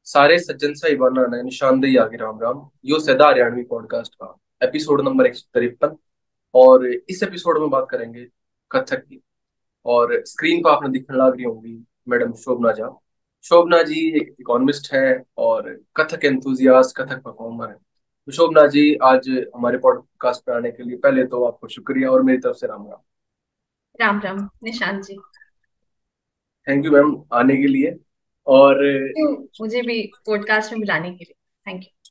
सारे सज्जन साहिबाना ने निशानदेही आगे राम राम। यो सदा हरियाणवी पॉडकास्ट का एपिसोड नंबर 153। और इस एपिसोड में बात करेंगे कथक की। और स्क्रीन पर आपने दिखने लग रही होंगी मैडम शोभना झा। शोभना जी एक इकोनॉमिस्ट है और कथक एंथुजियास्ट, कथक परफॉर्मर है। तो शोभना जी आज हमारे पॉडकास्ट पे आने के लिए पहले तो आपको शुक्रिया और मेरी तरफ से Ram Ram. Ram Ram Nishant ji. Thank you ma'am आने के लिए। और तो मुझे भी पॉडकास्ट में बुलाने के लिए थैंक यू।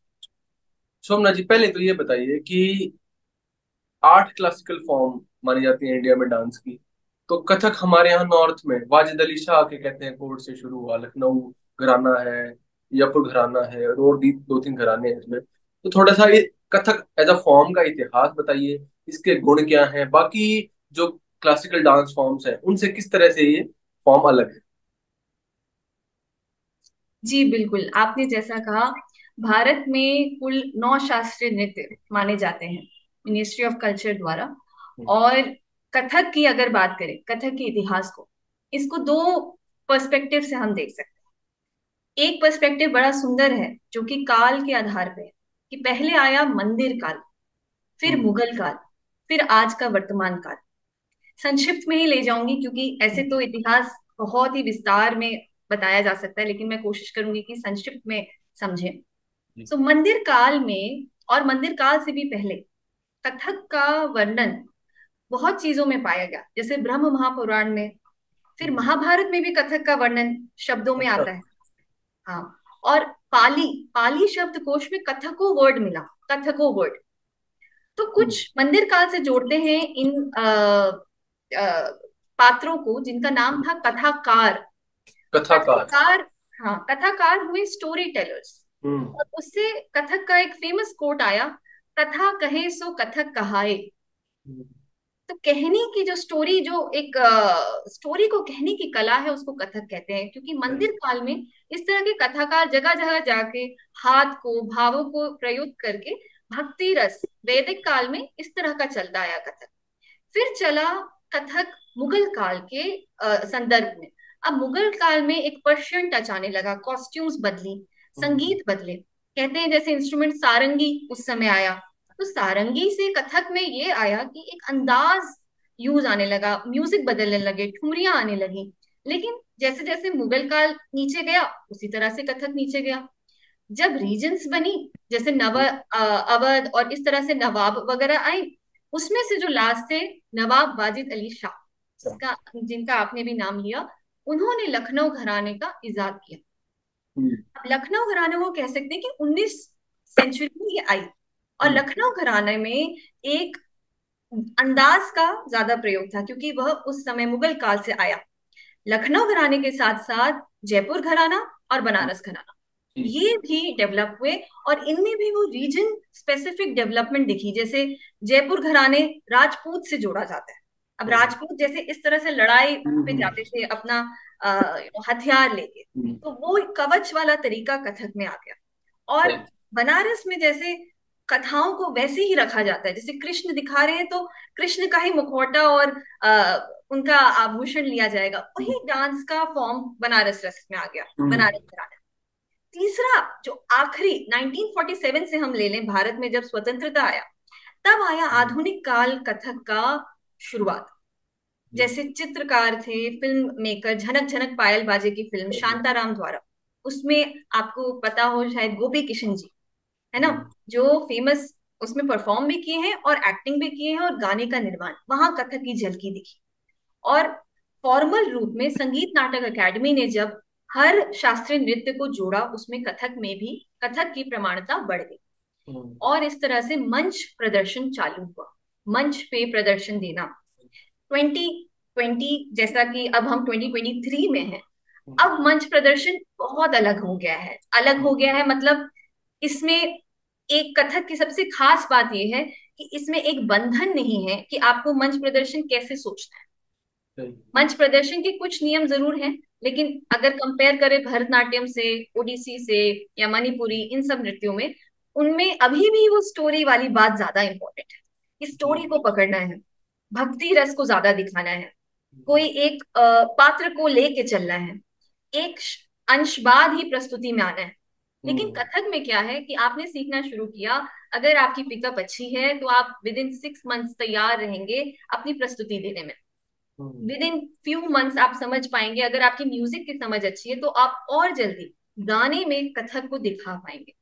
शोभना जी पहले तो ये बताइए कि 8 क्लासिकल फॉर्म मानी जाती है इंडिया में डांस की। तो कथक हमारे यहाँ नॉर्थ में वाजिद अली शाह के कहते हैं कोर्ट से शुरू हुआ, लखनऊ घराना है, जयपुर घराना है और भी 2-3 घराने हैं इसमें। तो थोड़ा सा ये कथक एज अ फॉर्म का इतिहास बताइए, इसके गुण क्या हैं, बाकी जो क्लासिकल डांस फॉर्म्स हैं उनसे किस तरह से ये फॉर्म अलग है। जी बिल्कुल, आपने जैसा कहा, भारत में कुल 9 शास्त्रीय नृत्य माने जाते हैं मिनिस्ट्री ऑफ कल्चर द्वारा। हम्म, और कथक की अगर बात करें, कथक के इतिहास को, इसको दो पर्सपेक्टिव से हम देख सकते हैं। एक पर्सपेक्टिव बड़ा सुंदर है जो कि काल के आधार पे है, कि पहले आया मंदिर काल, फिर हम्म, मुगल काल, फिर आज का वर्तमान काल। संक्षिप्त में ही ले जाऊंगी क्योंकि ऐसे तो इतिहास बहुत ही विस्तार में बताया जा सकता है, लेकिन मैं कोशिश करूंगी कि संक्षिप्त में समझें। जी, तो मंदिर काल में और मंदिर काल से भी पहले कथक का वर्णन बहुत चीजों में पाया गया, जैसे ब्रह्म महापुराण में, फिर हम्म, महाभारत में भी कथक का वर्णन शब्दों में अच्छा, आता है। हाँ। और पाली पाली शब्द कोश में कथको वर्ड मिला, कथको वर्ड। तो हम्म, कुछ मंदिर काल से जोड़ते हैं इन पात्रों को जिनका नाम हम्म, था कथाकार। कथाकार। कथाकार, हाँ, कथाकार हुए स्टोरी टेलर्स। हम्म, और उससे कथक का एक फेमस कोट आया, कथा कहे सो कथक कहाए। हम्म, तो कहने की जो स्टोरी, जो एक स्टोरी को कहने की कला है, उसको कथक कहते हैं, क्योंकि सही। मंदिर काल में इस तरह के कथाकार जगह जगह जाके हाथ को, भावों को प्रयुक्त करके भक्ति रस, वैदिक काल में इस तरह का चलता आया कथक। फिर चला कथक मुगल काल के संदर्भ में। अब मुगल काल में एक पर्शियन टच आने लगा, कॉस्ट्यूम्स बदली, हम्म, संगीत बदले। कहते हैं जैसे इंस्ट्रूमेंट सारंगी उस समय आया, तो सारंगी से कथक में ये आया कि एक अंदाज यूज आने लगा, म्यूजिक बदलने लगे, ठुमरियां आने लगी। लेकिन जैसे जैसे मुगल काल नीचे गया, उसी तरह से कथक नीचे गया। जब रीजन्स बनी, जैसे अवध और इस तरह से नवाब वगैरह आए, उसमें से जो लास्ट थे नवाब वाजिद अली शाह, अच्छा, जिसका जिनका आपने भी नाम लिया, उन्होंने लखनऊ घराने का इजाद किया। हम्म, अब लखनऊ घराने को कह सकते हैं कि 19 सेंचुरी में ये आई। और हम्म, लखनऊ घराने में एक अंदाज का ज्यादा प्रयोग था, क्योंकि वह उस समय मुगल काल से आया। लखनऊ घराने के साथ साथ जयपुर घराना और हम्म, बनारस घराना, जी, ये भी डेवलप हुए। और इनमें भी वो रीजन स्पेसिफिक डेवलपमेंट दिखी, जैसे जयपुर घराने राजपूत से जोड़ा जाता है। अब हम्म, राजपूत जैसे इस तरह से लड़ाई पे हम्म, जाते थे अपना हथियार लेके, हम्म, तो वो एक कवच वाला तरीका कथक में आ गया। और सही। बनारस में जैसे कथाओं को वैसे ही रखा जाता है, जैसे कृष्ण दिखा रहे हैं तो कृष्ण का ही मुखौटा और उनका आभूषण लिया जाएगा, हम्म, वही डांस का फॉर्म बनारस रस में आ गया, हम्म, बनारस घराना। तीसरा, जो आखिरी 1947 से हम ले लें, भारत में जब स्वतंत्रता आया, तब आया हम्म, आधुनिक काल कथक का शुरुआत। जी, जैसे चित्रकार थे, फिल्म मेकर, झनक झनक पायल बाजे की फिल्म सही। शांताराम द्वारा, उसमें आपको पता हो शायद, गोपी किशन जी, है ना, हम्म, जो फेमस, उसमें परफॉर्म भी किए हैं और एक्टिंग भी किए हैं और गाने का निर्माण, वहां कथक की झलकी दिखी। और फॉर्मल रूप में संगीत नाटक अकेडमी ने जब हर शास्त्रीय नृत्य को जोड़ा, उसमें कथक में भी कथक की प्रमाणता बढ़ गई। हम्म, और इस तरह से मंच प्रदर्शन चालू हुआ, मंच पे प्रदर्शन देना। 2020, जैसा कि अब हम 2023 में हैं, हम्म, अब मंच प्रदर्शन बहुत अलग हो गया है। अलग हो गया है मतलब, इसमें एक कथक की सबसे खास बात यह है कि इसमें एक बंधन नहीं है कि आपको मंच प्रदर्शन कैसे सोचना है। सही। मंच प्रदर्शन के कुछ नियम जरूर हैं, लेकिन अगर कंपेयर करें भरतनाट्यम से, ओडिसी से या मणिपुरी, इन सब नृत्यों में, उनमें अभी भी वो स्टोरी वाली बात ज्यादा इंपॉर्टेंट है, कि जी, स्टोरी को पकड़ना है, भक्ति रस को ज्यादा दिखाना है, हम्म, कोई एक पात्र को लेके चलना है, एक अंश बाद ही प्रस्तुति में आना है। लेकिन हम्म। कथक में क्या है कि आपने सीखना शुरू किया, अगर आपकी पिकअप अच्छी है तो आप विद इन 6 मंथ्स तैयार रहेंगे अपनी प्रस्तुति देने में। हम्म। विद इन फ्यू मंथ्स आप समझ पाएंगे, अगर आपकी म्यूजिक की समझ अच्छी है तो आप और जल्दी गाने में कथक को दिखा पाएंगे।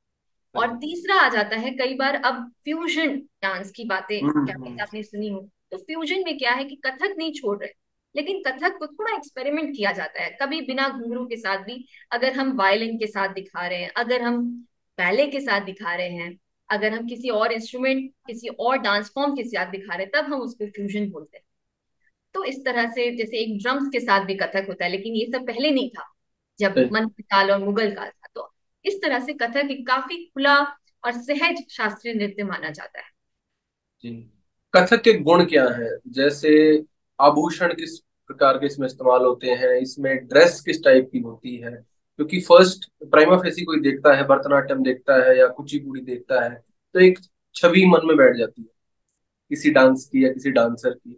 और सही। तीसरा आ जाता है कई बार अब फ्यूजन डांस की बातें, क्या हम्म। कहते हैं, आपने सुनी हो। तो फ्यूजन में क्या है कि कथक नहीं छोड़ रहे, लेकिन कथक को थोड़ा एक्सपेरिमेंट किया जाता है, कभी बिना घुंघरू के साथ भी। अगर हम वायलिन के साथ दिखा रहे हैं, अगर हम बैले के साथ दिखा रहे हैं, अगर हम किसी और इंस्ट्रूमेंट, किसी और डांस फॉर्म के साथ दिखा रहे हैं, तब हम उसको फ्यूजन बोलते हैं। तो इस तरह से जैसे एक ड्रम्स के साथ भी कथक होता है, लेकिन ये सब पहले नहीं था, जब सही। मंत्र काल और मुगल काल था। तो इस तरह से कथक एक काफी खुला और सहज शास्त्रीय नृत्य माना जाता है। जी। कथक के गुण क्या हैं? जैसे आभूषण किस प्रकार के इसमें इस्तेमाल होते हैं, इसमें ड्रेस किस टाइप की होती है? क्योंकि फर्स्ट प्राइमा फेसी कोई देखता है, भरतनाट्यम देखता है या कुचिपुड़ी देखता है, तो एक छवि मन में बैठ जाती है किसी डांस की या किसी डांसर की।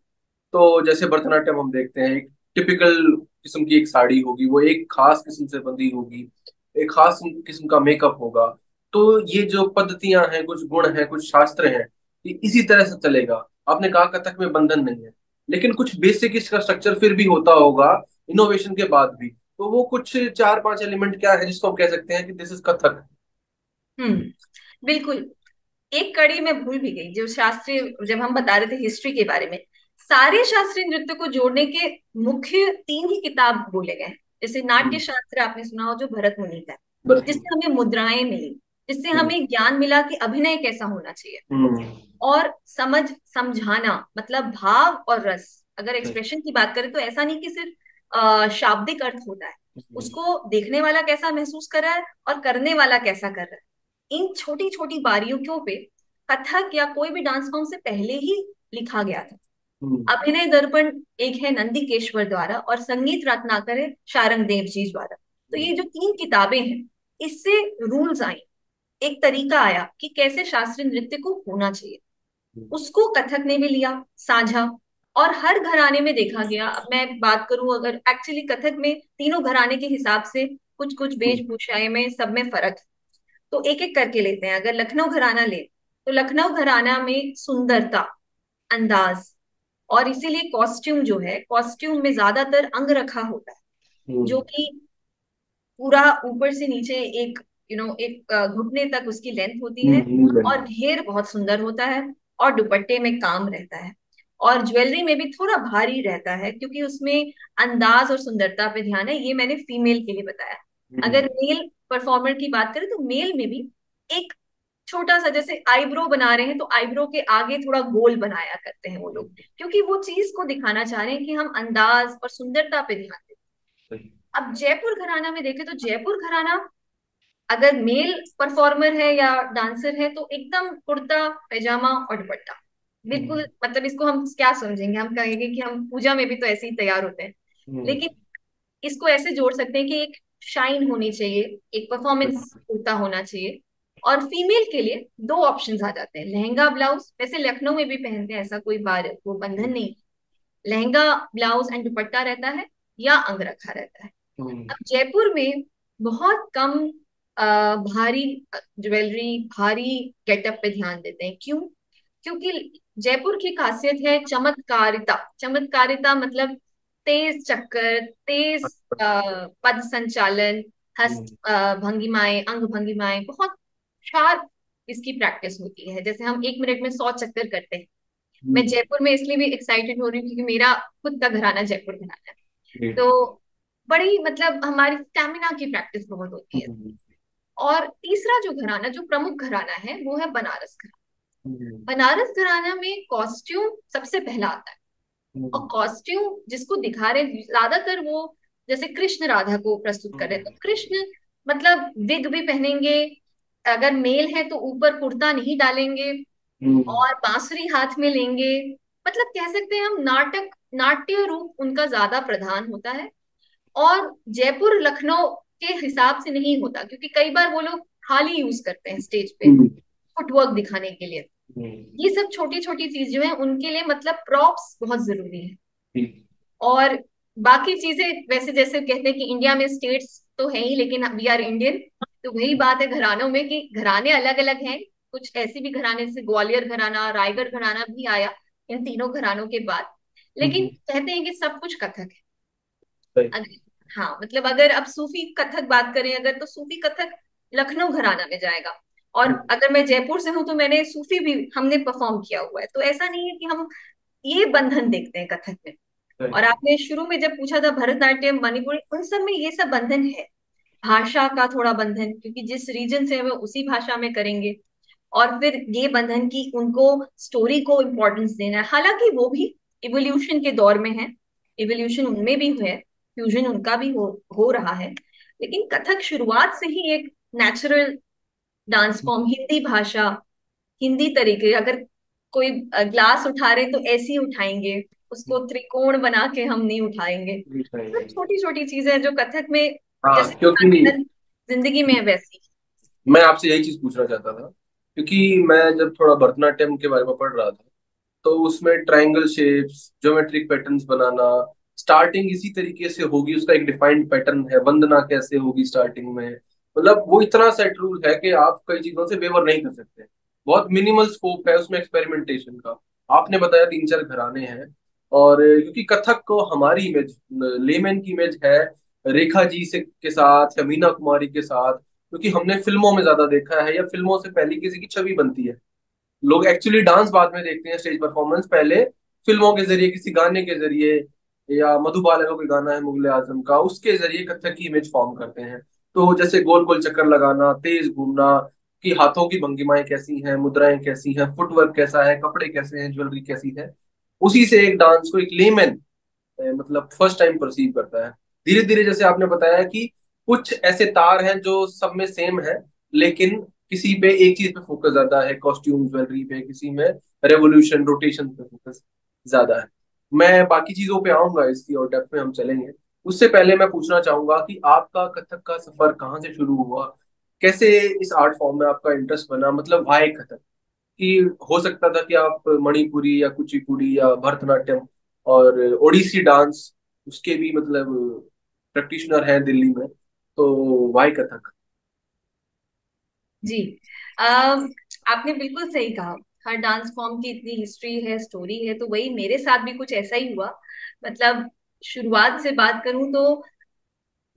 तो जैसे भरतनाट्यम हम देखते हैं, एक टिपिकल किस्म की एक साड़ी होगी, वो एक खास किस्म से बंधी होगी, एक खास किस्म का मेकअप होगा। तो ये जो पद्धतियां हैं, कुछ गुण हैं, कुछ शास्त्र हैं, ये इसी तरह से चलेगा। आपने कहा कथक में बंधन नहीं है, लेकिन कुछ बेसिक इसका स्ट्रक्चर फिर भी होता होगा इनोवेशन के बाद भी। तो वो कुछ चार पांच एलिमेंट क्या है जिसको हम कह सकते हैं कि दिस इज कथक? बिल्कुल। एक कड़ी मैं भूल भी गई, जो शास्त्रीय, जब हम बता रहे थे हिस्ट्री के बारे में, सारे शास्त्रीय नृत्य को जोड़ने के मुख्य 3 ही किताब बोले गए हैं। जैसे नाट्य हम्म। शास्त्र आपने सुना हो, जो भरत मुनि का है, बिल्कुल। जिससे हमें मुद्राएं मिली, जिससे हम्म। हमें ज्ञान मिला कि अभिनय कैसा होना चाहिए। हम्म। और समझ, समझाना, मतलब भाव और रस। अगर सही। एक्सप्रेशन की बात करें तो ऐसा नहीं कि सिर्फ शाब्दिक अर्थ होता है, हम्म। उसको देखने वाला कैसा महसूस कर रहा है और करने वाला कैसा कर रहा है। इन छोटी छोटी बारीकियों पे कथक या कोई भी डांस फॉर्म से पहले ही लिखा गया था। हम्म। अभिनय दर्पण एक है नंदिकेश्वर द्वारा, और संगीत रत्नाकर है शारंगदेव जी द्वारा। तो ये हम्म। जो 3 किताबें हैं, इससे रूल्स आए, एक तरीका आया कि कैसे शास्त्रीय नृत्य को होना चाहिए। हम्म। उसको कथक ने भी लिया साझा, और हर घराने में देखा गया। अब मैं बात करूं, अगर एक्चुअली कथक में तीनों घराने के हिसाब से कुछ कुछ हम्म। वेशभूषाएं में सब में फर्क है। तो एक एक करके लेते हैं। अगर लखनऊ घराना ले, तो लखनऊ घराना में सुंदरता, अंदाज, और इसीलिए कॉस्ट्यूम जो है, कॉस्ट्यूम में ज्यादातर अंग रखा होता है, जो हम्म। कि पूरा ऊपर से नीचे एक, एक घुटने तक उसकी लेंथ होती है। और घेर बहुत सुंदर होता है, और दुपट्टे में काम रहता है, और ज्वेलरी में भी थोड़ा भारी रहता है, क्योंकि उसमें अंदाज और सुंदरता पे ध्यान है। ये मैंने फीमेल के लिए बताया। अगर हम्म। मेल परफॉर्मर की बात करें, तो मेल में भी एक छोटा सा, जैसे आईब्रो बना रहे हैं तो आईब्रो के आगे थोड़ा गोल बनाया करते हैं वो लोग, क्योंकि वो चीज को दिखाना चाह रहे हैं कि हम अंदाज और सुंदरता पे ध्यान दें। सही। अब जयपुर घराना में देखें, तो जयपुर घराना अगर मेल परफॉर्मर है या डांसर है, तो एकदम कुर्ता पैजामा और दुपट्टा, हम्म। बिल्कुल। मतलब इसको हम क्या समझेंगे, हम कहेंगे कि हम पूजा में भी तो ऐसे ही तैयार होते हैं। हम्म। लेकिन इसको ऐसे जोड़ सकते हैं कि एक शाइन होनी चाहिए, एक परफॉर्मेंस होता होना चाहिए। और फीमेल के लिए 2 ऑप्शंस आ जाते हैं, लहंगा ब्लाउज, वैसे लखनऊ में भी पहनते हैं, ऐसा कोई बार वो बंधन नहीं। लहंगा ब्लाउज एंड दुपट्टा रहता है, या अंग रखा रहता है। हम्म। अब जयपुर में बहुत कम भारी ज्वेलरी, भारी गेटअप पे ध्यान देते हैं। क्यों? क्योंकि जयपुर की खासियत है चमत्कारिता। चमत्कारिता मतलब तेज चक्कर, तेज पद संचालन, हस्त हम्म। भंगिमाएं, अंग भंगिमाएं, बहुत शार्प इसकी प्रैक्टिस होती है। जैसे हम 1 मिनट में 100 चक्कर करते हैं। मैं हम्म। जयपुर में इसलिए भी एक्साइटेड हो रही हूँ क्योंकि मेरा खुद का घराना जयपुर घराना है। हम्म। तो बड़ी, मतलब हमारी स्टेमिना की प्रैक्टिस बहुत होती है। हम्म। और तीसरा जो घराना, जो प्रमुख घराना है, वो है बनारस घराना। हम्म। बनारस घराना में कॉस्ट्यूम सबसे पहला आता है। और हम्म। कॉस्ट्यूम जिसको दिखा रहे हैं, ज्यादातर वो जैसे कृष्ण राधा को प्रस्तुत कर रहे हैं, तो कृष्ण मतलब विग भी पहनेंगे। अगर मेल है तो ऊपर कुर्ता नहीं डालेंगे, हम्म। और बांसुरी हाथ में लेंगे। मतलब कह सकते हैं हम, नाटक, नाट्य रूप उनका ज्यादा प्रधान होता है। और जयपुर लखनऊ के हिसाब से नहीं होता, क्योंकि कई बार वो लोग थाली यूज करते हैं स्टेज पे हम्म। फुटवर्क दिखाने के लिए। ये सब छोटी छोटी चीज जो है उनके लिए, मतलब प्रॉप्स बहुत जरूरी है। ठीक। और बाकी चीजें वैसे, जैसे कहते हैं कि इंडिया में स्टेट्स तो है ही, लेकिन वी आर इंडियन, तो वही बात है घरानों में कि घराने अलग अलग हैं। कुछ ऐसे भी घराने जैसे ग्वालियर घराना, रायगढ़ घराना भी आया इन तीनों घरानों के बाद। लेकिन हम्म, कहते हैं कि सब कुछ कथक है। सही। अगर, हाँ मतलब अगर अब सूफी कथक बात करें अगर, तो सूफी कथक लखनऊ घराना में जाएगा। और हम्म, अगर मैं जयपुर से हूँ तो मैंने सूफी भी हमने परफॉर्म किया हुआ है। तो ऐसा नहीं है कि हम ये बंधन देखते हैं कथक में। और सही। आपने शुरू में जब पूछा था भरतनाट्यम मणिपुरी, उन सब में ये सब बंधन है। भाषा का थोड़ा बंधन, क्योंकि जिस रीजन से है वो उसी भाषा में करेंगे। और फिर ये बंधन की उनको स्टोरी को इम्पोर्टेंस देना है, हालांकि वो भी इवोल्यूशन के दौर में है। इवोल्यूशन उनमें भी है, फ्यूजन उनका भी हो रहा है। लेकिन कथक शुरुआत से ही एक नेचुरल डांस फॉर्म, हिंदी भाषा, हिंदी तरीके, अगर कोई ग्लास उठा रहे तो ऐसे ही उठाएंगे, उसको त्रिकोण बना के हम नहीं उठाएंगे। सही। सब छोटी छोटी चीजें जो कथक में हाँ, जैसे क्योंकि जिंदगी में है वैसी। मैं आपसे यही चीज पूछना चाहता था, क्योंकि मैं जब थोड़ा भरतनाट्यम के बारे में पढ़ रहा था, तो उसमें ट्रायंगल शेप्स, ज्योमेट्रिक पैटर्न्स बनाना, स्टार्टिंग इसी तरीके से होगी, उसका एक डिफाइंड पैटर्न है, वंदना कैसे होगी स्टार्टिंग में, मतलब वो इतना सेट रूल है कि आप कई चीजों से वेवर नहीं कर सकते। बहुत मिनिमल स्कोप है उसमें एक्सपेरिमेंटेशन का। आपने बताया तीन चार घराने हैं, और क्योंकि कथक को हमारी इमेज, लेमैन की इमेज है रेखा जी से के साथ या मीना कुमारी के साथ, क्योंकि हमने फिल्मों में ज्यादा देखा है या फिल्मों से पहले किसी की छवि बनती है। लोग एक्चुअली डांस बाद में देखते हैं, स्टेज परफॉर्मेंस पहले फिल्मों के जरिए, किसी गाने के जरिए, या मधुबाला का कोई गाना है मुगले आजम का, उसके जरिए कथक की इमेज फॉर्म करते हैं। तो जैसे गोल गोल चक्कर लगाना, तेज घूमना, कि हाथों की भंगिमाएं कैसी हैं, मुद्राएं कैसी हैं, फुटवर्क कैसा है, कपड़े कैसे हैं, ज्वेलरी कैसी है, उसी से एक डांस को एक लेमैन मतलब फर्स्ट टाइम परसीव करता है। धीरे धीरे जैसे आपने बताया कि कुछ ऐसे तार हैं जो सब में सेम है, लेकिन किसी पे एक चीज पे फोकस ज्यादा है, कॉस्ट्यूम ज्वेलरी पे, किसी में रेवोल्यूशन रोटेशन पे फोकस ज्यादा है। मैं बाकी चीजों पे आऊंगा इसकी, और डेप्थ में हम चलेंगे। उससे पहले मैं पूछना चाहूंगा कि आपका कथक का सफर कहाँ से शुरू हुआ, कैसे इस आर्ट फॉर्म में आपका इंटरेस्ट बना, मतलब वाई कथक, कि हो सकता था कि आप मणिपुरी या कुचिपुड़ी या भरतनाट्यम और ओडिसी डांस उसके भी मतलब प्रैक्टिशनर हैं दिल्ली में, तो वाई कथक। जी। अम, आपने बिल्कुल सही कहा। हर डांस फॉर्म की इतनी हिस्ट्री है, स्टोरी है, तो वही मेरे साथ भी कुछ ऐसा ही हुआ। मतलब शुरुआत से बात करूं तो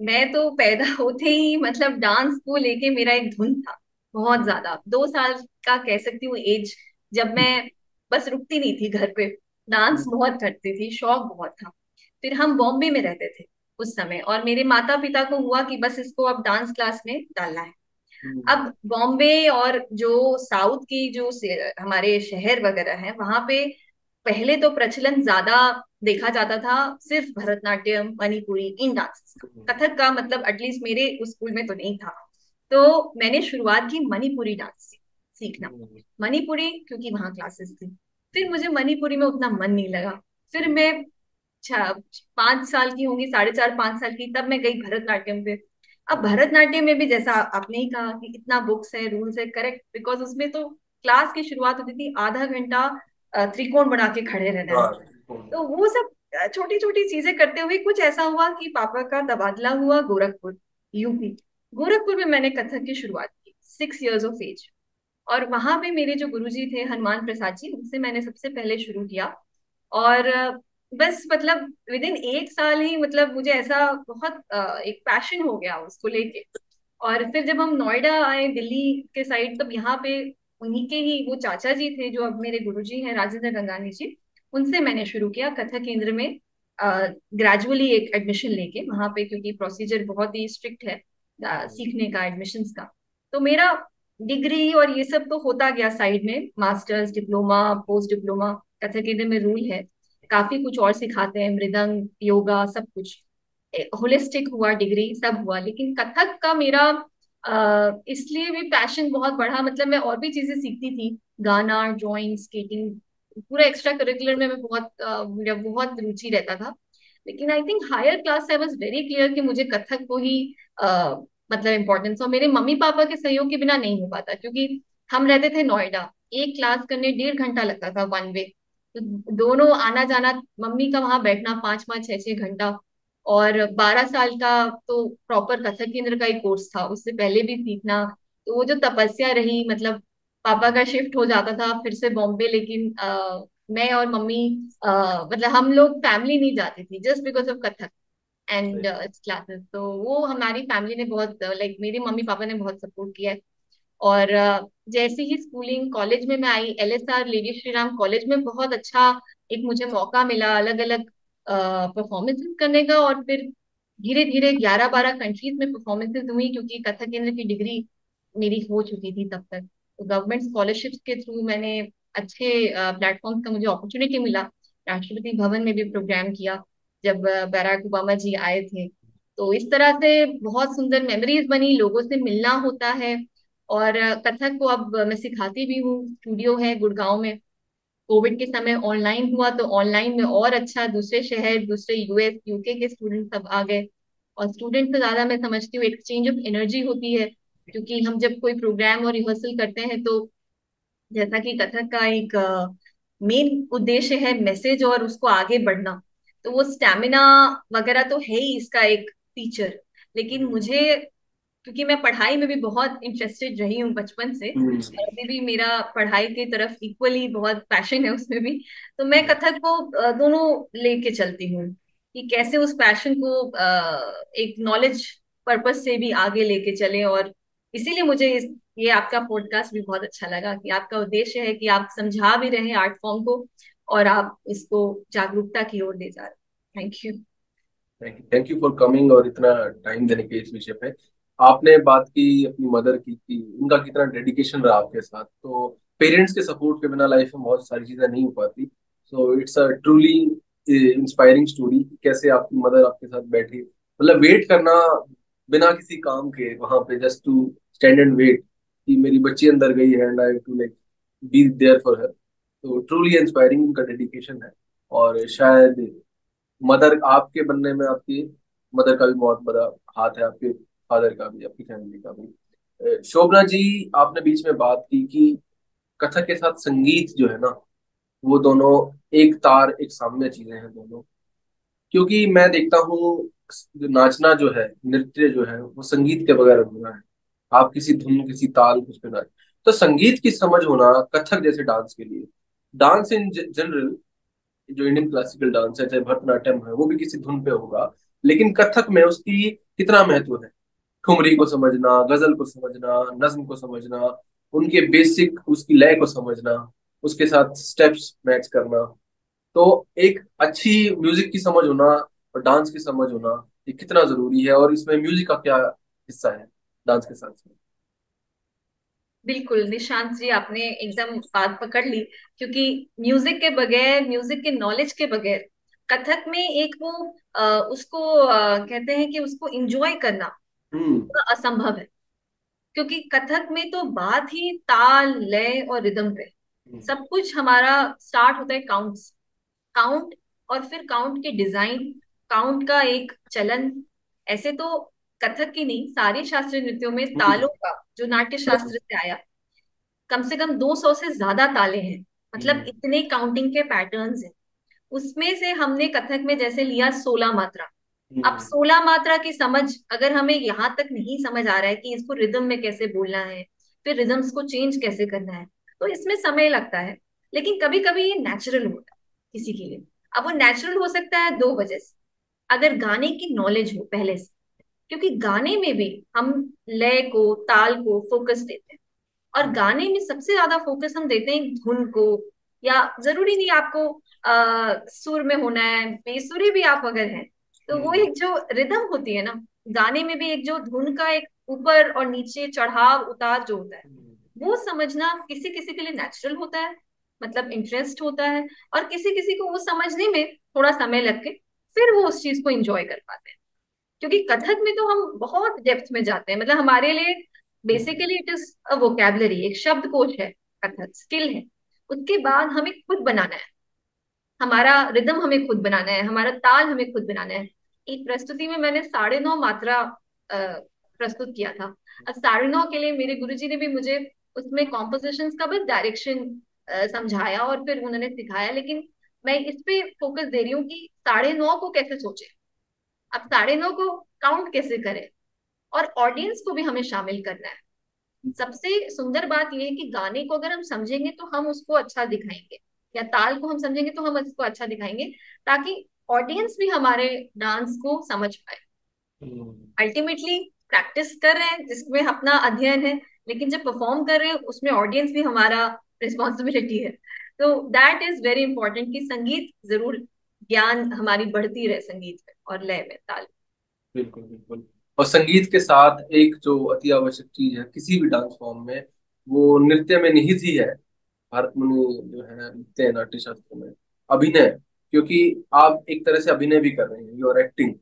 मैं तो पैदा होते ही मतलब डांस को लेके मेरा एक धुन था। बहुत ज्यादा, 2 साल का कह सकती हूँ एज, जब मैं बस रुकती नहीं थी घर पे, डांस बहुत करती थी, शौक बहुत था। फिर हम बॉम्बे में रहते थे उस समय, और मेरे माता पिता को हुआ कि बस इसको अब डांस क्लास में डालना है। अब बॉम्बे और जो साउथ की जो हमारे शहर वगैरह हैं वहां पे पहले तो प्रचलन ज्यादा देखा जाता था सिर्फ भरतनाट्यम मणिपुरी इन डांसेस का। कथक का मतलब एटलीस्ट मेरे उस स्कूल में तो नहीं था। तो मैंने शुरुआत की मणिपुरी डांस से सीखना। मणिपुरी क्योंकि वहां क्लासेस थी। फिर मुझे मणिपुरी में उतना मन नहीं लगा। फिर मैं 5 साल की होंगी, 4.5 5 साल की, तब मैं गई भरतनाट्यम पे। अब भरतनाट्यम में भी जैसा आपने ही कहा कि इतना बुक्स है, रूल्स है, करेक्ट, बिकॉज उसमें तो क्लास की शुरुआत होती थी आधा घंटा त्रिकोण बना के खड़े रहना है। हाँ। तो वो सब छोटी छोटी चीजें करते हुए कुछ ऐसा हुआ कि पापा का तबादला हुआ गोरखपुर, यूपी। गोरखपुर में मैंने कथक की शुरुआत की 6 years ऑफ एज। और वहां पे मेरे जो गुरुजी थे हनुमान प्रसाद जी, उनसे मैंने सबसे पहले शुरू किया। और बस मतलब विद इन 1 साल ही मतलब मुझे ऐसा बहुत एक पैशन हो गया उसको लेके। और फिर जब हम नोएडा आए दिल्ली के साइड, तब यहाँ पे उन्हीं के ही वो चाचा जी थे जो अब मेरे गुरुजी हैं, राजेंद्र गंगानी जी। उनसे मैंने शुरू किया कथक केंद्र में, ग्रेजुअली एक एडमिशन लेके वहां पे, क्योंकि प्रोसीजर बहुत ही स्ट्रिक्ट है सीखने का, एडमिशन्स का। तो मेरा डिग्री और ये सब तो होता गया साइड में, masters, diploma, post diploma. Kathak केंद्र में रूल है, काफी कुछ और सिखाते हैं, मृदंग, योगा, सब कुछ होलिस्टिक हुआ, डिग्री सब हुआ। लेकिन कथक का मेरा इसलिए भी पैशन बहुत बढ़ा, मतलब मैं और भी चीजें सीखती थी, गाना, ड्राइंग, स्केटिंग, पूरा एक्स्ट्रा करिकुलर में मैं बहुत मेरा बहुत रुचि रहता था। लेकिन आई थिंक हायर क्लास से आई वॉज वेरी क्लियर कि मुझे कथक को ही मतलब इम्पोर्टेंस, और मेरे मम्मी पापा के सहयोग के बिना नहीं हो पाता, क्योंकि हम रहते थे नोएडा। एक क्लास करने 1.5 घंटा लगता था, वन वे। तो दोनों आना जाना, मम्मी का वहां बैठना 5 5 6 6 घंटा, और 12 साल का तो प्रॉपर कथक केंद्र का ही कोर्स था, उससे पहले भी सीखना। तो वो जो तपस्या रही, मतलब पापा का शिफ्ट हो जाता था फिर से बॉम्बे, लेकिन मैं और मम्मी मतलब हम लोग फैमिली नहीं जाती थी just because of Kathak and classes. तो वो हमारी फैमिली ने बहुत लाइक मेरे मम्मी पापा ने बहुत सपोर्ट किया है। और जैसे ही स्कूलिंग कॉलेज में मैं आई, LSR lady Shri Ram college में बहुत अच्छा एक मुझे मौका मिला अलग अलग परफॉर्मेंसेस करने का। और फिर धीरे धीरे 11-12 कंट्रीज में परफॉर्मेंसेस हुई, क्योंकि कथक केंद्र की डिग्री मेरी हो चुकी थी तब तक। तो गवर्नमेंट स्कॉलरशिप्स के थ्रू मैंने अच्छे प्लेटफॉर्म का मुझे अपॉर्चुनिटी मिला। राष्ट्रपति भवन में भी प्रोग्राम किया जब बराक ओबामा जी आए थे। तो इस तरह से बहुत सुंदर मेमोरीज बनी, लोगों से मिलना होता है। और कथक को अब मैं सिखाती भी हूँ, स्टूडियो है गुड़गांव में। कोविड के समय ऑनलाइन हुआ तो ऑनलाइन में और अच्छा, दूसरे शहर, दूसरे US UK के स्टूडेंट सब आ गए। और स्टूडेंट से ज्यादा मैं समझती हूँ एक्सचेंज ऑफ एनर्जी होती है, क्योंकि हम जब कोई प्रोग्राम और रिहर्सल करते हैं तो जैसा कि कथक का एक मेन उद्देश्य है मैसेज और उसको आगे बढ़ना, तो वो स्टैमिना वगैरह तो है ही इसका एक फीचर। लेकिन मुझे, क्योंकि मैं पढ़ाई में भी बहुत इंटरेस्टेड रही हूँ बचपन से, और अभी भी मेरा पढ़ाई की तरफ इक्वली बहुत पैशन है उसमें भी, तो मैं कथक को दोनों लेके चलती हूँ कि कैसे उस पैशन को एक नॉलेज पर्पस से भी आगे लेके चले। और इसीलिए मुझे ये आपका पॉडकास्ट भी बहुत अच्छा लगा कि आपका उद्देश्य है कि आप समझा भी रहे हैं आर्ट फॉर्म को और आप इसको जागरूकता की ओर ले जा रहे हैं। Thank you. Thank you for coming और इतना टाइम देने के इस विषय पे। आपने बात की अपनी मदर की कि उनका कितना डेडिकेशन रहा आपके साथ। तो पेरेंट्स के सपोर्ट के बिना लाइफ में बहुत सारी चीजें नहीं हो पाती। So it's a truly inspiring story, कैसे आपकी मदर आपके साथ बैठी, मतलब वेट करना बिना किसी काम के वहां पे, just to stand and wait कि मेरी बच्ची अंदर गई है and I to like be there for her. तो ट्रूली इंस्पायरिंग उनका डेडिकेशन है। और शायद मदर आपके बनने में आपकी मदर का भी बहुत बड़ा हाथ है, आपके फादर का भी, आपकी फैमिली का भी। शोभना जी, आपने बीच में बात की कि कथक के साथ संगीत जो है ना, वो दोनों एक तार एक सामने चीजें हैं दोनों। क्योंकि मैं देखता हूँ जो नाचना जो है, नृत्य जो है, वो संगीत के बगैर अधूरा है। आप किसी धुन किसी ताल उस पे नाच, तो संगीत की समझ होना कथक जैसे डांस के लिए, डांस इन जनरल, जो इंडियन क्लासिकल डांस है चाहे भरतनाट्यम है, वो भी किसी धुन पे होगा। लेकिन कथक में उसकी कितना महत्व है, ठुमरी को समझना, गजल को समझना, नज्म को समझना, उनके बेसिक उसकी लय को समझना, उसके साथ स्टेप्स मैच करना। तो एक अच्छी म्यूजिक की समझ होना और डांस की समझ होना, ये कितना जरूरी है, और इसमें म्यूजिक का क्या हिस्सा है डांस के साथ साथ। बिल्कुल निशांत जी, आपने एकदम बात पकड़ ली। क्योंकि म्यूजिक के बगैर, म्यूजिक के नॉलेज के बगैर कथक में एक वो उसको कहते हैं कि उसको इंजॉय करना हम्म। पूरा असंभव है। क्योंकि कथक में तो बात ही ताल लय और रिदम पे, हम्म। सब कुछ हमारा स्टार्ट होता है काउंट्स, काउंट, और फिर काउंट के डिजाइन, काउंट का एक चलन। ऐसे तो कथक की नहीं, सारे शास्त्रीय नृत्यों में हम्म। तालों का, जो नाट्य शास्त्र से आया, कम से कम 200 से ज्यादा ताले हैं। मतलब हम्म। इतने काउंटिंग के पैटर्न्स हैं। उसमें से हमने कथक में जैसे लिया 16 मात्रा। अब हम्म। 16 मात्रा की समझ अगर हमें यहाँ तक नहीं समझ आ रहा है कि इसको रिदम में कैसे बोलना है, फिर रिदम्स को चेंज कैसे करना है, तो इसमें समय लगता है। लेकिन कभी कभी ये नेचुरल होता है किसी के लिए। अब वो नेचुरल हो सकता है दो वजह से। अगर गाने की नॉलेज हो पहले से, क्योंकि गाने में भी हम लय को, ताल को फोकस देते हैं। और गाने में सबसे ज्यादा फोकस हम देते हैं धुन को, या जरूरी नहीं आपको सुर में होना है, बेसुरी भी आप अगर हैं, तो वो हम्म। एक जो रिदम होती है ना, गाने में भी एक जो धुन का एक ऊपर और नीचे चढ़ाव उतार जो होता है, हम्म। वो समझना किसी किसी के लिए नेचुरल होता है, मतलब इंटरेस्ट होता है। और किसी किसी को वो समझने में थोड़ा समय लग के फिर वो उस चीज को एंजॉय कर पाते हैं। क्योंकि कथक में तो हम बहुत डेप्थ में जाते हैं, मतलब हमारे लिए basically it is a vocabulary, एक शब्दकोश है, कथक स्किल है। उसके बाद हमें खुद बनाना है, हमारा रिदम हमें खुद बनाना है, हमारा ताल हमें खुद बनाना है। एक प्रस्तुति में मैंने 9.5 मात्रा प्रस्तुत किया था। अब 9.5 के लिए मेरे गुरुजी ने भी मुझे उसमें कॉम्पोजिशंस का बस डायरेक्शन समझाया और फिर उन्होंने सिखाया। लेकिन मैं इस पे फोकस दे रही हूँ कि 9.5 को कैसे सोचे। अब 9:30 को काउंट कैसे करें? और ऑडियंस को भी हमें शामिल करना है। सबसे सुंदर बात यह है कि गाने को अगर हम समझेंगे तो हम उसको अच्छा दिखाएंगे, या ताल को हम समझेंगे तो हम उसको अच्छा दिखाएंगे, ताकि ऑडियंस भी हमारे डांस को समझ पाए। हम्म, अल्टीमेटली प्रैक्टिस कर रहे हैं जिसमें अपना अध्ययन है, लेकिन जब परफॉर्म कर रहे हैं उसमें ऑडियंस भी हमारा रिस्पॉन्सिबिलिटी है। तो दैट इज वेरी इंपॉर्टेंट कि संगीत जरूर, ज्ञान हमारी बढ़ती रहे संगीत में और लय में, ताल। बिल्कुल बिल्कुल। और संगीत के साथ एक जो अति आवश्यक चीज है किसी भी डांस फॉर्म में, वो नृत्य में निहित ही है। भारत मुनि जो है लिखते हैं नाट्य शास्त्र में, अभिनय। क्योंकि आप एक तरह से अभिनय भी कर रहे हैं, यू आर एक्टिंग।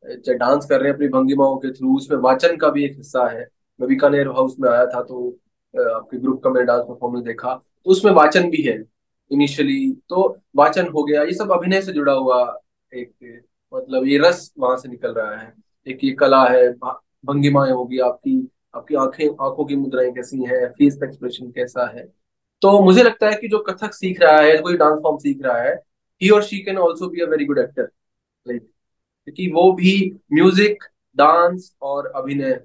चाहे डांस कर रहे हैं अपनी भंगिमाओं के थ्रू, उसमें वाचन का भी एक हिस्सा है। मैं बीकानेर हाउस में आया था तो आपके ग्रुप का मैंने डांस परफॉर्मेंस देखा, तो उसमें वाचन भी है इनिशियली। तो वाचन हो गया, ये सब अभिनय से जुड़ा हुआ एक, मतलब ये रस वहां से निकल रहा है। एक ये कला है, भंगिमाएं होगी आपकी, आपकी आंखें, आंखों की मुद्राएं कैसी हैं, फेस का एक्सप्रेशन कैसा है। तो मुझे लगता है कि जो कथक सीख रहा है, कोई डांस फॉर्म सीख रहा है, ही और she can also be a very good actor. क्योंकि वो भी म्यूजिक, डांस और अभिनय,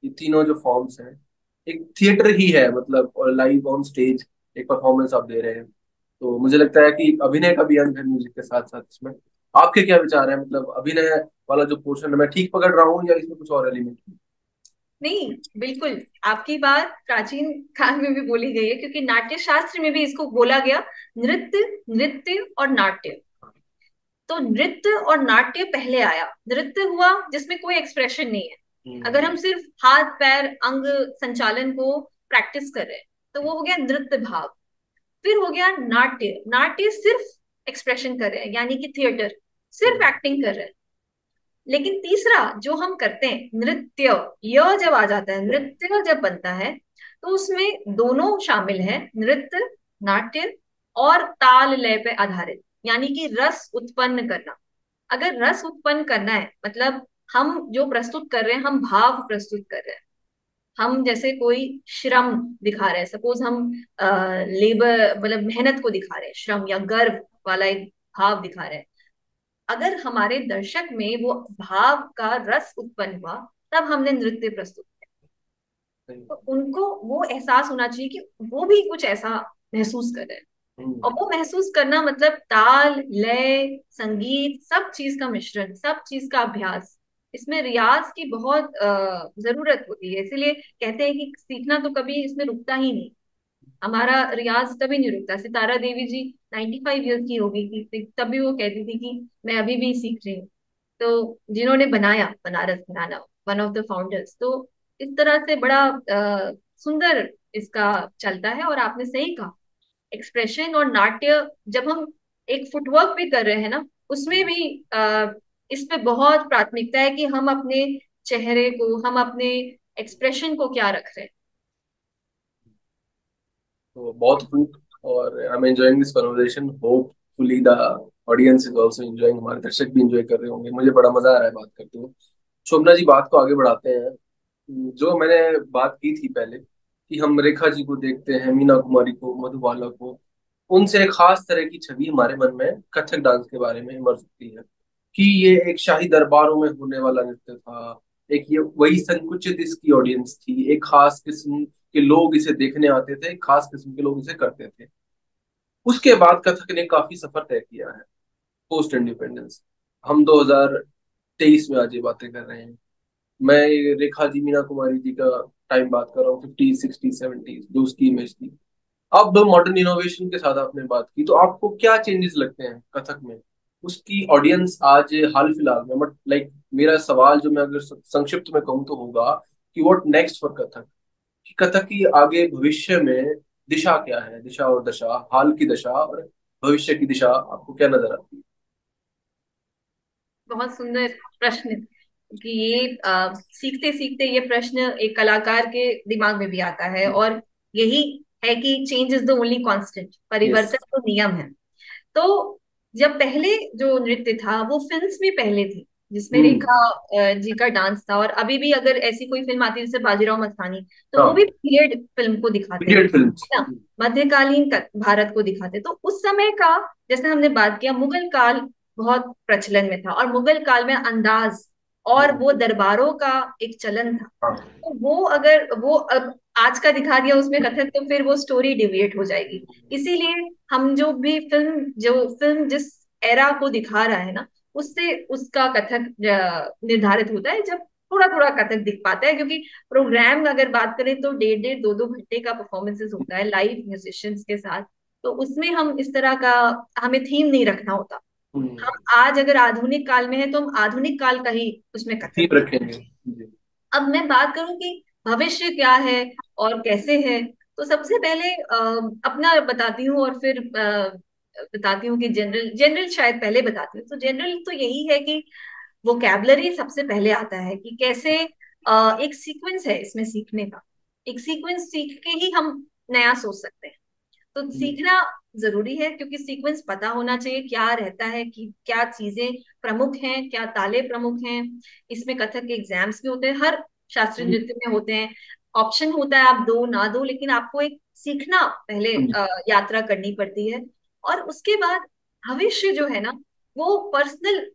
ये तीनों जो फॉर्म्स हैं, एक थिएटर ही है मतलब, और लाइव ऑन स्टेज एक परफॉर्मेंस आप दे रहे हैं। तो मुझे लगता है कि अभिनय का भी अंग है म्यूजिक के साथ साथ इसमें। आपके क्या विचार है, मतलब अभिनय वाला जो पोर्शन है, मैं ठीक पकड़ रहा हूँ या इसमें कुछ और एलिमेंट? नहीं, बिल्कुल आपकी बात प्राचीन काल में भी बोली गई है, क्योंकि नाट्य शास्त्र में भी इसको बोला गया, नृत्य, नृत्य और नाट्य। तो नृत्य और नाट्य पहले आया। नृत्य हुआ जिसमें कोई एक्सप्रेशन नहीं है, अगर हम सिर्फ हाथ पैर अंग संचालन को प्रैक्टिस कर रहे हैं तो वो हो गया नृत्य भाव। फिर हो गया नाट्य। नाट्य सिर्फ एक्सप्रेशन कर रहे हैं, यानी कि थिएटर, सिर्फ एक्टिंग कर रहे हैं। लेकिन तीसरा जो हम करते हैं नृत्य, यह जब आ जाता है, नृत्य जब बनता है, तो उसमें दोनों शामिल है, नृत्य, नाट्य, और ताल लय पे आधारित, यानी कि रस उत्पन्न करना। अगर रस उत्पन्न करना है मतलब हम जो प्रस्तुत कर रहे हैं, हम भाव प्रस्तुत कर रहे हैं। हम जैसे कोई श्रम दिखा रहे हैं, सपोज हम लेबर मतलब मेहनत को दिखा रहे हैं, श्रम या गर्व वाला एक भाव दिखा रहे हैं। अगर हमारे दर्शक में वो भाव का रस उत्पन्न हुआ, तब हमने नृत्य प्रस्तुत किया। तो उनको वो एहसास होना चाहिए कि वो भी कुछ ऐसा महसूस कर रहे हैं। और वो महसूस करना मतलब ताल लय संगीत, सब चीज का मिश्रण, सब चीज का अभ्यास। इसमें रियाज की बहुत जरूरत होती है, इसीलिए कहते हैं कि सीखना तो कभी इसमें रुकता ही नहीं। हमारा रियाज कभी नहीं रुकता। सितारा देवी जी 95 ईयर्स की हो गई थी, तब भी वो कहती थी कि मैं अभी भी सीख रही हूँ। तो जिन्होंने बनाया बनारस घराना, वन ऑफ द फाउंडर्स, तो इस तरह से बड़ा सुंदर इसका चलता है। और आपने सही कहा, एक्सप्रेशन और नाट्य, जब हम एक फुटवर्क भी कर रहे हैं ना, उसमें भी इस पे बहुत प्राथमिकता है कि हम अपने चेहरे को, हम अपने एक्सप्रेशन को क्या रख रहे हैं। तो बहुत खूब। और I am enjoying this conversation, hopefully the audience is also enjoying, हमारे दर्शक भी एंजॉय कर रहे होंगे। मुझे बड़ा मजा आ रहा है बात करते हुए। शोभना जी, बात को आगे बढ़ाते हैं। जो मैंने बात की थी पहले कि हम रेखा जी को देखते हैं, मीना कुमारी को, मधुबाला को, उनसे एक खास तरह की छवि हमारे मन में कथक डांस के बारे में इमर्ज होती है कि ये एक शाही दरबारों में होने वाला नृत्य था। एक ये वही संकुचित इसकी ऑडियंस थी, एक खास किस्म के लोग इसे देखने आते थे, एक खास किस्म के लोग इसे करते थे। उसके बाद कथक ने काफी सफर तय किया है पोस्ट इंडिपेंडेंस। हम 2023 में आज ये बातें कर रहे हैं। मैं ये रेखा जी, मीना कुमारी जी का टाइम बात कर रहा हूँ, 50, 60, 70 जो उसकी इमेज थी। अब मॉडर्न इनोवेशन के साथ आपने बात की, तो आपको क्या चेंजेस लगते हैं कथक में, उसकी ऑडियंस आज हाल फिलहाल में? बट लाइक मेरा सवाल जो मैं अगर संक्षिप्त में कहूँ तो होगा कि व्हाट नेक्स्ट फॉर कथक, कि कथक की आगे भविष्य में दिशा क्या है, दिशा और दशा, हाल की दशा और भविष्य की दिशा आपको क्या नजर आती है? बहुत सुंदर प्रश्न, कि ये सीखते सीखते ये प्रश्न एक कलाकार के दिमाग में भी आता है। और यही है कि change is the only constant, yes. परिवर्तन तो नियम है। तो जब पहले जो नृत्य था वो फिल्म्स में पहले थी, जिसमें हम्म। रेखा जी का डांस था। और अभी भी अगर ऐसी कोई फिल्म आती है जैसे बाजीराव मस्तानी, तो वो भी हाँ, पीरियड फिल्म को दिखाते हैं, पीरियड है ना, फिल्म। मध्यकालीन भारत को दिखाते हैं। तो उस समय का, जैसे हमने बात किया मुगल काल बहुत प्रचलन में था, और मुगल काल में अंदाज और हम्म, वो दरबारों का एक चलन था। हाँ। तो वो अगर वो अब आज का दिखा दिया उसमें कथक, तो फिर वो स्टोरी डिविएट हो जाएगी। इसीलिए हम जो फिल्म जिस एरा को दिखा रहा है ना, उससे उसका कथक निर्धारित होता है। जब थोड़ा थोड़ा कथक दिख पाता है, क्योंकि प्रोग्राम अगर बात करें तो 1.5 1.5 2 2 घंटे का परफॉर्मेंसेस होता है लाइव म्यूजिशियंस के साथ। तो उसमें हम इस तरह का, हमें थीम नहीं रखना होता। हम्म, हम आज अगर आधुनिक काल में है तो हम आधुनिक काल का ही उसमें कथक थीम दें। रखेंगे जी। अब मैं बात करूं कि भविष्य क्या है और कैसे है, तो सबसे पहले अपना बताती हूँ, और फिर बताती हूँ कि जनरल जनरल शायद पहले बताती हूँ। तो जनरल तो यही है कि वोकैबलरी सबसे पहले आता है कि कैसे एक सीक्वेंस है इसमें सीखने का। एक सीक्वेंस सीख के ही हम नया सोच सकते हैं। तो हम्म, सीखना जरूरी है, क्योंकि सीक्वेंस पता होना चाहिए क्या रहता है, कि क्या चीजें प्रमुख हैं, क्या ताले प्रमुख हैं। इसमें कथक के एग्जाम्स भी होते हैं, हर शास्त्रीय हम्म, नृत्य में होते हैं। ऑप्शन होता है, आप दो ना दो, लेकिन आपको एक सीखना पहले यात्रा करनी पड़ती है। और उसके बाद भविष्य जो है ना, वो पर्सनल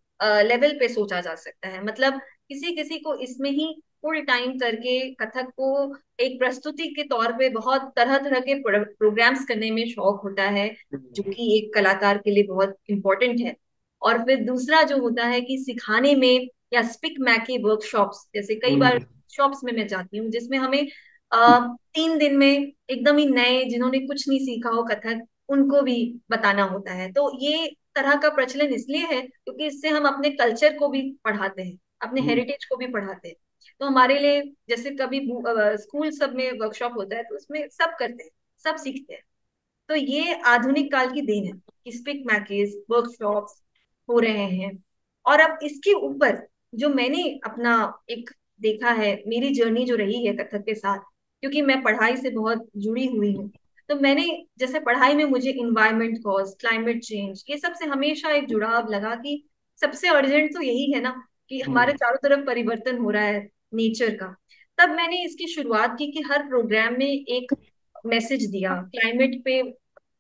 लेवल पे सोचा जा सकता है। मतलब किसी किसी को इसमें ही फुल टाइम करके कथक को एक प्रस्तुति के तौर पे बहुत तरह तरह के प्रोग्राम्स करने में शौक होता है, जो हम्म, कि एक कलाकार के लिए बहुत इंपॉर्टेंट है। और फिर दूसरा जो होता है कि सिखाने में, या स्पिक मैके वर्कशॉप्स जैसे कई बार हम्म, शॉप्स में मैं जाती हूँ, जिसमें हमें 3 दिन में एकदम ही नए, जिन्होंने कुछ नहीं सीखा हो कथक, उनको भी बताना होता है। तो ये तरह का प्रचलन इसलिए है क्योंकि इससे हम अपने कल्चर को भी पढ़ाते हैं, अपने हम्म, हेरिटेज को भी पढ़ाते हैं। तो हमारे लिए, जैसे कभी स्कूल सब में वर्कशॉप होता है तो उसमें सब करते हैं, सब सीखते हैं। तो ये आधुनिक काल की देन है कि स्पिक मैकेज वर्कशॉप्स हो रहे हैं। और अब इसके ऊपर जो मैंने अपना एक देखा है, मेरी जर्नी जो रही है कथक के साथ, क्योंकि मैं पढ़ाई से बहुत जुड़ी हुई हूँ। तो मैंने, जैसे पढ़ाई में मुझे इन्वायरमेंट कॉज, क्लाइमेट चेंज, ये सबसे हमेशा एक जुड़ाव लगा कि सबसे अर्जेंट तो यही है ना, कि हमारे हम्म, चारों तरफ परिवर्तन हो रहा है नेचर का। तब मैंने इसकी शुरुआत की कि हर प्रोग्राम में एक मैसेज दिया, क्लाइमेट पे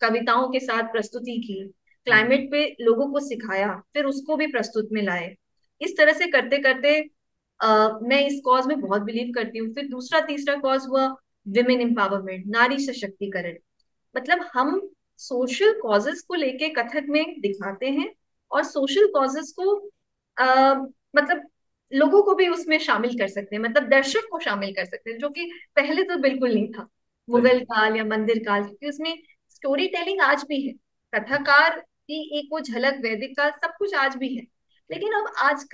कविताओं के साथ प्रस्तुति की, हम्म, क्लाइमेट पे लोगों को सिखाया, फिर उसको भी प्रस्तुत में लाए। इस तरह से करते करते मैं इस कॉज में बहुत बिलीव करती हूँ। फिर दूसरा तीसरा कॉज हुआ विमेन एम्पावरमेंट, नारी सशक्तिकरण। मतलब हम सोशल कॉजेस को लेके कथक में दिखाते हैं, और सोशल कॉजेस को आ, मतलब लोगों को भी उसमें शामिल कर सकते हैं, मतलब दर्शक को शामिल कर सकते हैं, जो कि पहले तो बिल्कुल नहीं था, मुगल सही। काल या मंदिर काल, क्योंकि उसमें स्टोरी टेलिंग आज भी है, कथाकार की एक वो झलक, वैदिक काल, सब कुछ आज भी है। लेकिन अब आज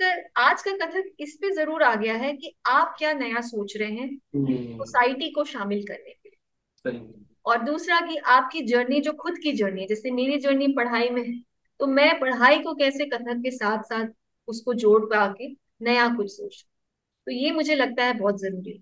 का कथक इस पे जरूर आ गया है कि आप क्या नया सोच रहे हैं हम्म, सोसाइटी को शामिल करने के लिए। सही। और दूसरा कि आपकी जर्नी, जो खुद की जर्नी है, जैसे मेरी जर्नी पढ़ाई में है, तो मैं पढ़ाई को कैसे कथक के साथ साथ उसको जोड़ पा के नया कुछ सोच। तो ये मुझे लगता है बहुत जरूरी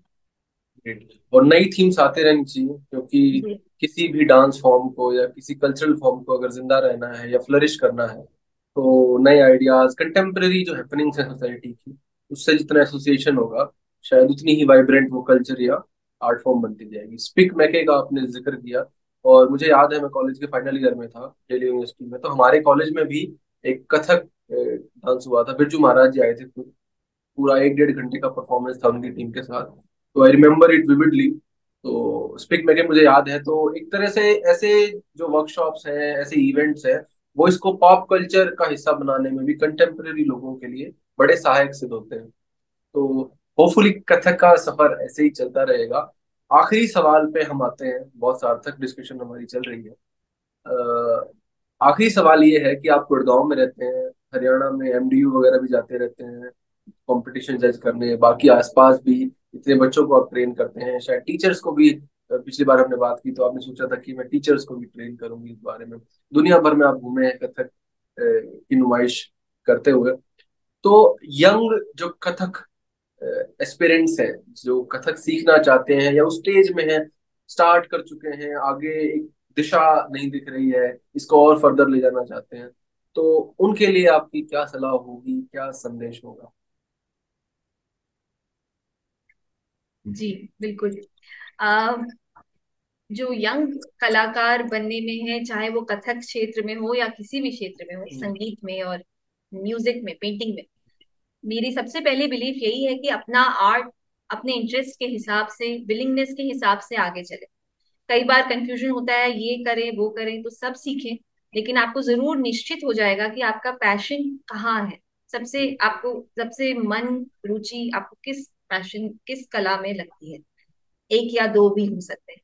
Great। और नई थीम्स आते रहनी चाहिए, क्योंकि है। किसी भी डांस फॉर्म को या किसी कल्चरल फॉर्म को अगर जिंदा रहना है या फ्लरिश करना है, तो नए आइडियाज, कंटेम्प्रेरी जो हैपनिंग्स है सोसाइटी की, उससे जितना एसोसिएशन होगा, शायद उतनी ही वाइब्रेंट वो कल्चर या आर्ट फॉर्म बनती जाएगी। स्पिक मैके का आपने जिक्र किया, और मुझे याद है मैं कॉलेज के फाइनल ईयर में था दिल्ली यूनिवर्सिटी में, तो हमारे कॉलेज में भी एक कथक डांस हुआ था। बिरजू महाराज जी आए थे, पूरा 1 1.5 घंटे का परफॉर्मेंस था उनकी टीम के साथ। तो आई रिमेम्बर इट विविडली। तो स्पीक मेके मुझे याद है। तो एक तरह से ऐसे जो वर्कशॉप्स हैं, ऐसे इवेंट्स हैं, वो इसको पॉप कल्चर का हिस्सा बनाने में भी कंटेम्प्रेरी लोगों के लिए बड़े सहायक सिद्ध होते हैं। तो होपफुली कथक का सफर ऐसे ही चलता रहेगा। आखिरी सवाल पे हम आते हैं, बहुत सार्थक डिस्कशन हमारी चल रही है। आखिरी सवाल ये है कि आप गुड़गांव में रहते हैं, हरियाणा में एमडीयू वगैरह भी जाते रहते हैं कंपटीशन जज करने, बाकी आसपास भी इतने बच्चों को आप ट्रेन करते हैं, शायद टीचर्स को भी। पिछली बार हमने बात की तो आपने सोचा था कि मैं टीचर्स को भी ट्रेन करूंगी इस बारे में। दुनिया भर में आप घूमे हैं कथक की नुमाइश करते हुए। तो यंग जो कथक एस्पिरेंट्स हैं, जो कथक सीखना चाहते हैं या उस स्टेज में हैं, स्टार्ट कर चुके हैं, आगे एक दिशा नहीं दिख रही है, इसको और फर्दर ले जाना चाहते हैं, तो उनके लिए आपकी क्या सलाह होगी, क्या संदेश होगा? जी बिल्कुल। आ, जो यंग कलाकार बनने में है, चाहे वो कथक क्षेत्र में हो या किसी भी क्षेत्र में हो, संगीत में और म्यूजिक में, पेंटिंग में। मेरी सबसे पहली बिलीफ यही है कि अपना आर्ट अपने इंटरेस्ट के हिसाब से, विलिंगनेस के हिसाब से आगे चले। कई बार कंफ्यूजन होता है, ये करें वो करें, तो सब सीखें, लेकिन आपको जरूर निश्चित हो जाएगा कि आपका पैशन कहाँ है। सबसे आपको सबसे मन, रुचि आपको किस पैशन, किस कला में लगती है। एक या दो भी हो सकते हैं।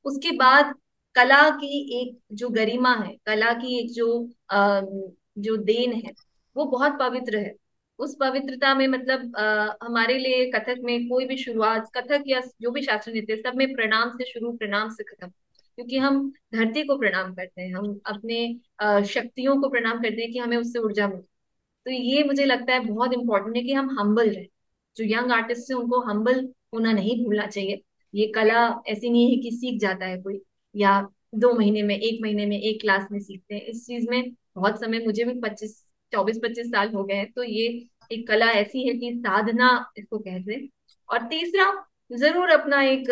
उसके बाद कला की एक जो गरिमा है, कला की एक जो देन है, वो बहुत पवित्र है। उस पवित्रता में मतलब हमारे लिए कथक में कोई भी शुरुआत, कथक या जो भी शास्त्रीय नृत्य, सब में प्रणाम से शुरू, प्रणाम से खत्म। क्योंकि हम धरती को प्रणाम करते हैं, हम अपने शक्तियों को प्रणाम करते हैं कि हमें उससे ऊर्जा मिले। तो ये मुझे लगता है बहुत इंपॉर्टेंट है कि हम हम्बल रहें। जो यंग आर्टिस्ट है उनको हम्बल होना नहीं भूलना चाहिए। ये कला ऐसी नहीं है कि सीख जाता है कोई, या 2 महीने में, 1 महीने में, एक क्लास में सीखते हैं। इस चीज में बहुत समय, मुझे भी 24-25 साल हो गए हैं। तो ये एक कला ऐसी है कि साधना इसको कहते हैं। और तीसरा, जरूर अपना एक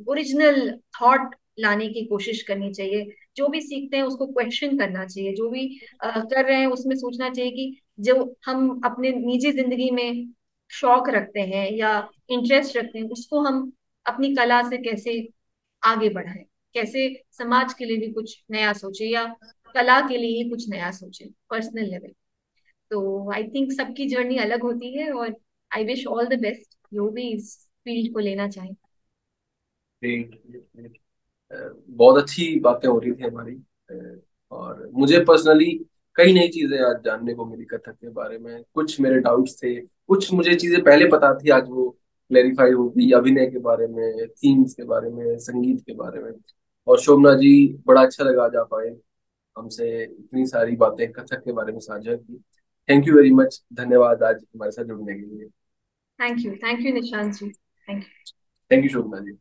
ओरिजिनल थॉट लाने की कोशिश करनी चाहिए। जो भी सीखते हैं उसको क्वेश्चन करना चाहिए, जो भी कर रहे हैं उसमें सोचना चाहिए कि जो हम अपने निजी जिंदगी में शौक रखते हैं या इंटरेस्ट रखते हैं, उसको हम अपनी कला से कैसे आगे बढ़ाएं, कैसे समाज के लिए भी कुछ नया सोचे, या कला के लिए ही कुछ नया सोचे पर्सनल लेवल। तो आई थिंक सबकी जर्नी अलग होती है, और I wish all the best जो भी इस फील्ड को लेना चाहे। Great, great. बहुत अच्छी बातें हो रही थी हमारी। और मुझे पर्सनली कई नई चीजें आज जानने को मिली कथक के बारे में। कुछ मेरे डाउट्स थे, कुछ मुझे चीजें पहले पता थी, आज वो क्लेरिफाई हो गई। अभिनय के बारे में, थीम्स के बारे में, संगीत के बारे में। और शोभना जी, बड़ा अच्छा लगा आज आप आए, हमसे इतनी सारी बातें कथक के बारे में साझा की। थैंक यू वेरी मच, धन्यवाद आज हमारे साथ जुड़ने के लिए। Thank you Nishant ji, thank you. Thank you Shobhana ji.